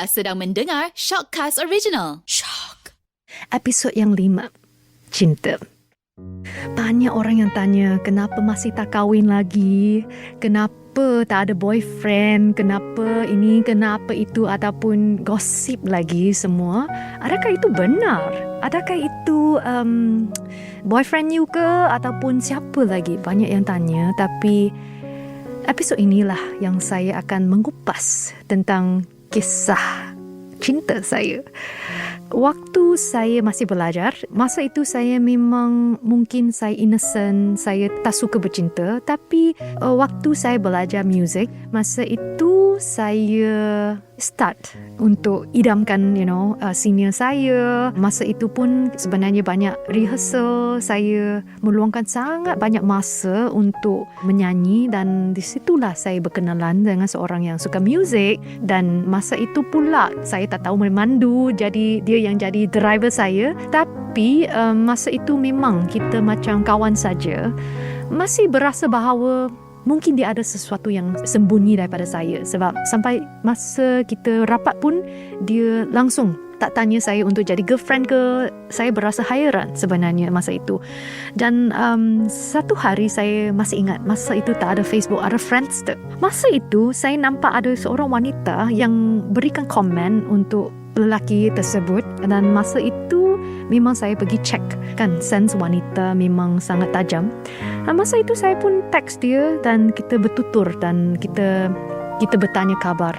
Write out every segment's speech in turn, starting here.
Anda sedang mendengar Shockcast Original. Shock. Episod yang 5, Cinta. Banyak orang yang tanya, kenapa masih tak kahwin lagi? Kenapa tak ada boyfriend? Kenapa ini, kenapa itu? Ataupun gosip lagi semua. Adakah itu benar? Adakah itu boyfriend you ke? Ataupun siapa lagi? Banyak yang tanya. Tapi episod inilah yang saya akan mengupas tentang kisah cinta saya. Waktu saya masih belajar, masa itu saya memang mungkin saya innocent, saya tak suka bercinta. Tapi waktu saya belajar muzik, masa itu saya start untuk idamkan senior saya. Masa itu pun sebenarnya banyak rehearsal. Saya meluangkan sangat banyak masa untuk menyanyi, dan di situlah saya berkenalan dengan seorang yang suka muzik. Dan masa itu pula saya tak tahu memandu, jadi dia yang jadi driver saya. Tapi masa itu memang kita macam kawan saja. Masih berasa bahawa mungkin dia ada sesuatu yang sembunyi daripada saya. Sebab sampai masa kita rapat pun, dia langsung tak tanya saya untuk jadi girlfriend ke. Saya berasa hairan sebenarnya masa itu. Dan satu hari saya masih ingat, masa itu tak ada Facebook, ada Friendster. Masa itu saya nampak ada seorang wanita yang berikan komen untuk lelaki tersebut. Dan masa itu memang saya pergi check, kan, sense wanita memang sangat tajam. Masa itu saya pun teks dia dan kita bertutur dan kita bertanya kabar.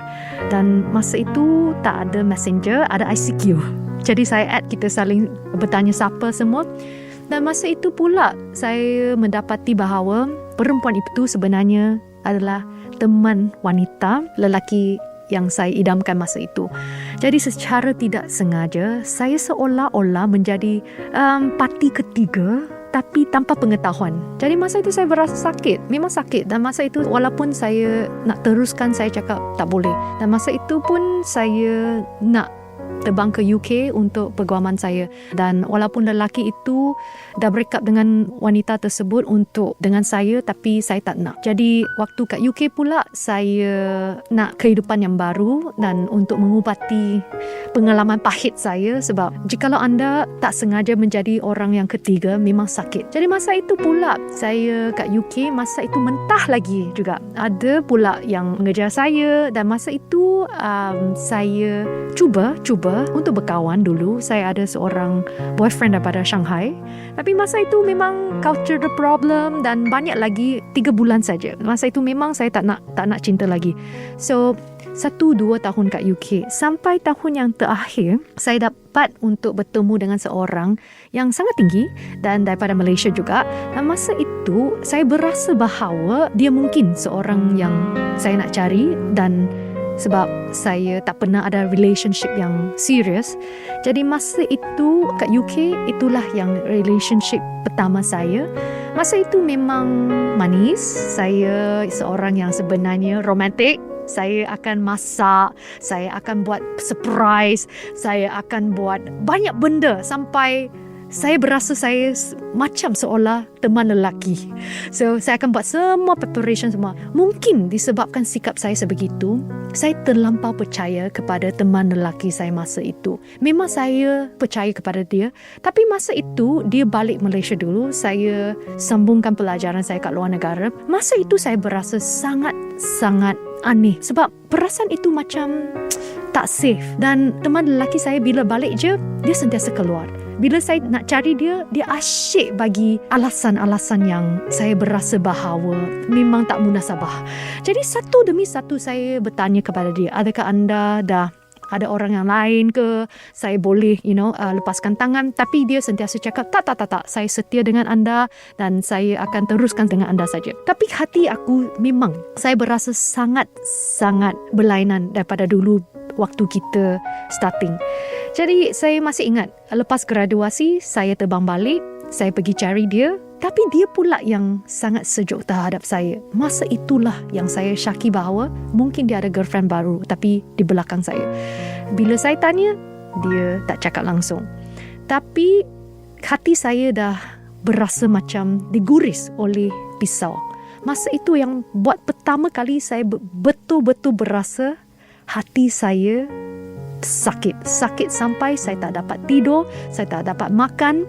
Dan masa itu tak ada messenger, ada ICQ. Jadi saya add, kita saling bertanya siapa semua. Dan masa itu pula saya mendapati bahawa perempuan itu sebenarnya adalah teman wanita lelaki yang saya idamkan masa itu. Jadi secara tidak sengaja saya seolah-olah menjadi parti ketiga, tapi tanpa pengetahuan. Jadi masa itu saya berasa sakit, memang sakit. Dan masa itu walaupun saya nak teruskan, saya cakap tak boleh. Dan masa itu pun saya nak terbang ke UK untuk perguaman saya. Dan walaupun lelaki itu dah break up dengan wanita tersebut untuk dengan saya, tapi saya tak nak. Jadi waktu kat UK pula saya nak kehidupan yang baru dan untuk mengubati pengalaman pahit saya. Sebab jikalau anda tak sengaja menjadi orang yang ketiga, memang sakit. Jadi masa itu pula saya kat UK, masa itu mentah lagi juga. Ada pula yang mengejar saya. Dan masa itu saya cuba untuk berkawan dulu. Saya ada seorang boyfriend daripada Shanghai. Tapi masa itu memang culture the problem dan banyak lagi 3 bulan saja. Masa itu memang saya tak nak cinta lagi. So 1-2 tahun kat UK. Sampai tahun yang terakhir saya dapat untuk bertemu dengan seorang yang sangat tinggi dan daripada Malaysia juga. Dan masa itu saya berasa bahawa dia mungkin seorang yang saya nak cari. Dan sebab saya tak pernah ada relationship yang serius, jadi masa itu kat UK, itulah yang relationship pertama saya. Masa itu memang manis. Saya seorang yang sebenarnya romantik. Saya akan masak, saya akan buat surprise, saya akan buat banyak benda sampai saya berasa saya macam seolah teman lelaki. So, saya akan buat semua preparation semua. Mungkin disebabkan sikap saya sebegitu, saya terlampau percaya kepada teman lelaki saya masa itu. Memang saya percaya kepada dia. Tapi masa itu, dia balik Malaysia dulu. Saya sambungkan pelajaran saya kat luar negara. Masa itu saya berasa sangat aneh. Sebab perasaan itu macam tak safe. Dan teman lelaki saya bila balik je, dia sentiasa keluar. Bila saya nak cari dia, dia asyik bagi alasan-alasan yang saya berasa bahawa memang tak munasabah. Jadi satu demi satu saya bertanya kepada dia, adakah anda dah ada orang yang lain ke? Saya boleh lepaskan tangan. Tapi dia sentiasa cakap, tak, saya setia dengan anda dan saya akan teruskan dengan anda saja. Tapi hati aku memang, saya berasa sangat berlainan daripada dulu waktu kita starting. Jadi saya masih ingat, lepas graduasi saya terbang balik, saya pergi cari dia. Tapi dia pula yang sangat sejuk terhadap saya. Masa itulah yang saya syaki bahawa mungkin dia ada girlfriend baru, tapi di belakang saya. Bila saya tanya, dia tak cakap langsung. Tapi hati saya dah berasa macam diguris oleh pisau. Masa itu yang buat pertama kali saya betul-betul berasa hati saya sakit sampai saya tak dapat tidur, saya tak dapat makan.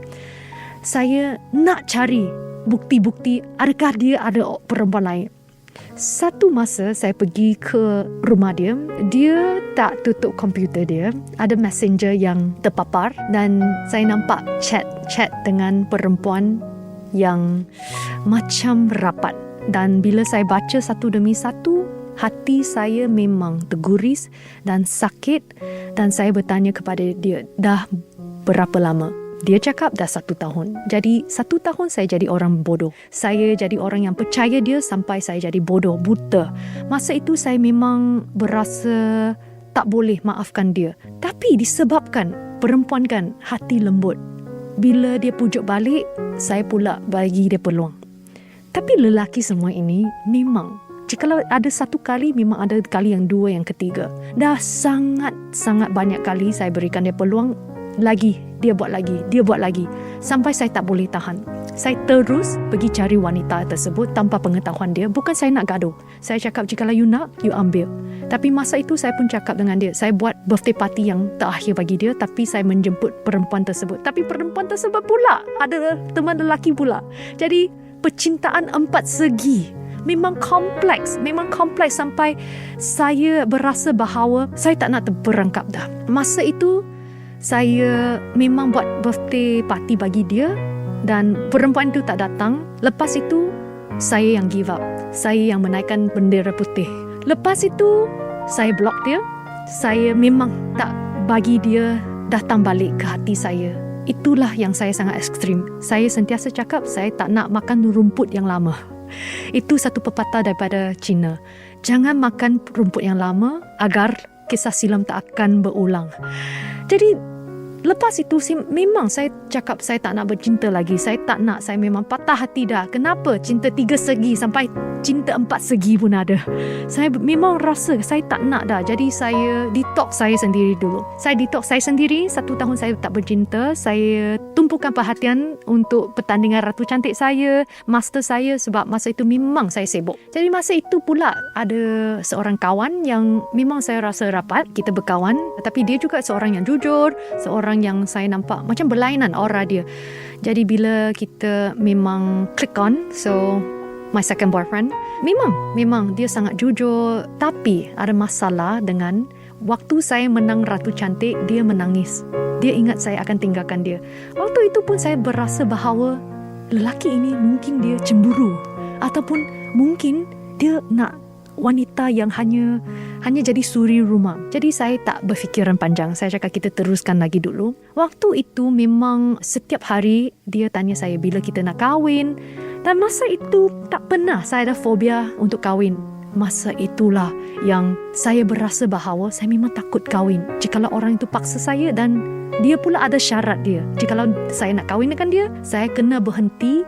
Saya nak cari bukti-bukti adakah dia ada perempuan lain. Satu masa saya pergi ke rumah dia, dia tak tutup komputer dia, ada messenger yang terpapar dan saya nampak chat dengan perempuan yang macam rapat. Dan bila saya baca satu demi satu, hati saya memang terguris dan sakit. Dan saya bertanya kepada dia, dah berapa lama? Dia cakap dah 1 tahun. Jadi 1 tahun saya jadi orang bodoh. Saya jadi orang yang percaya dia sampai saya jadi bodoh, buta. Masa itu saya memang berasa tak boleh maafkan dia. Tapi disebabkan perempuan kan hati lembut. Bila dia pujuk balik, saya pula bagi dia peluang. Tapi lelaki semua ini memang, jikalau ada satu kali, memang ada kali yang dua, yang ketiga. Dah sangat banyak kali saya berikan dia peluang. Lagi, dia buat lagi. Sampai saya tak boleh tahan. Saya terus pergi cari wanita tersebut tanpa pengetahuan dia. Bukan saya nak gaduh. Saya cakap, jikalau you nak, you ambil. Tapi masa itu saya pun cakap dengan dia. Saya buat birthday party yang terakhir bagi dia. Tapi saya menjemput perempuan tersebut. Tapi perempuan tersebut pula ada teman lelaki pula. Jadi percintaan 4 segi memang kompleks sampai saya berasa bahawa saya tak nak terperangkap dah. Masa itu saya memang buat birthday party bagi dia dan perempuan itu tak datang. Lepas itu saya yang give up. Saya yang menaikkan bendera putih. Lepas itu saya block dia. Saya memang tak bagi dia datang balik ke hati saya. Itulah yang saya sangat ekstrim. Saya sentiasa cakap saya tak nak makan rumput yang lama. Itu satu pepatah daripada Cina. Jangan makan rumput yang lama agar kisah silam tak akan berulang. Jadi lepas itu memang saya cakap saya tak nak bercinta lagi. Saya tak nak. Saya memang patah hati dah. Kenapa cinta 3 segi sampai cinta 4 segi pun ada. Saya memang rasa saya tak nak dah. Jadi saya detox saya sendiri dulu. Saya detox saya sendiri. 1 tahun saya tak bercinta. Saya tumpukan perhatian untuk pertandingan Ratu Cantik saya, master saya, sebab masa itu memang saya sibuk. Jadi masa itu pula ada seorang kawan yang memang saya rasa rapat. Kita berkawan. Tapi dia juga seorang yang jujur, seorang yang saya nampak macam berlainan aura dia. Jadi bila kita memang click on, so my second boyfriend, memang dia sangat jujur. Tapi ada masalah dengan waktu saya menang Ratu Cantik, dia menangis. Dia ingat saya akan tinggalkan dia. Waktu itu pun saya berasa bahawa lelaki ini mungkin dia cemburu, ataupun mungkin dia nak wanita yang hanya jadi suri rumah. Jadi saya tak berfikiran panjang. Saya cakap kita teruskan lagi dulu. Waktu itu memang setiap hari dia tanya saya bila kita nak kahwin. Dan masa itu tak pernah saya ada fobia untuk kahwin. Masa itulah yang saya berasa bahawa saya memang takut kahwin. Jikalau orang itu paksa saya dan dia pula ada syarat dia. Jikalau saya nak kahwin dengan dia, saya kena berhenti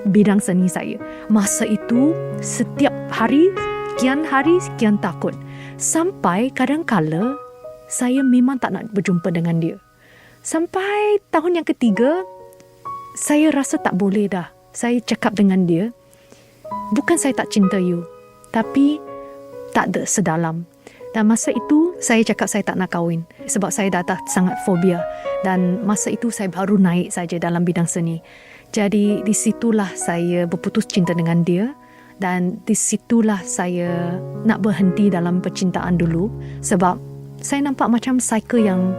bidang seni saya. Masa itu setiap hari, sekian takut. Sampai kadang-kala saya memang tak nak berjumpa dengan dia. Sampai tahun yang ketiga, saya rasa tak boleh dah. Saya cakap dengan dia, bukan saya tak cinta you, tapi tak ada sedalam. Dan masa itu saya cakap saya tak nak kahwin sebab saya dah sangat fobia. Dan masa itu saya baru naik saja dalam bidang seni. Jadi di situlah saya berputus cinta dengan dia. Dan di situlah saya nak berhenti dalam percintaan dulu. Sebab saya nampak macam cycle yang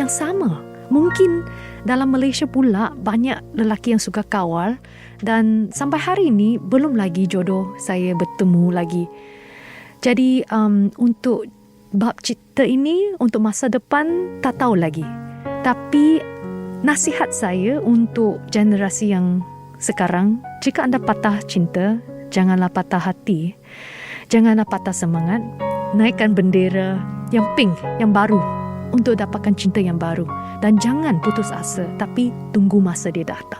sama. Mungkin dalam Malaysia pula banyak lelaki yang suka kawal. Dan sampai hari ini belum lagi jodoh saya bertemu lagi. Jadi untuk bab cerita ini, untuk masa depan tak tahu lagi. Tapi nasihat saya untuk generasi yang sekarang, jika anda patah cinta, janganlah patah hati, janganlah patah semangat. Naikkan bendera yang pink, yang baru, untuk dapatkan cinta yang baru. Dan jangan putus asa, tapi tunggu masa dia datang.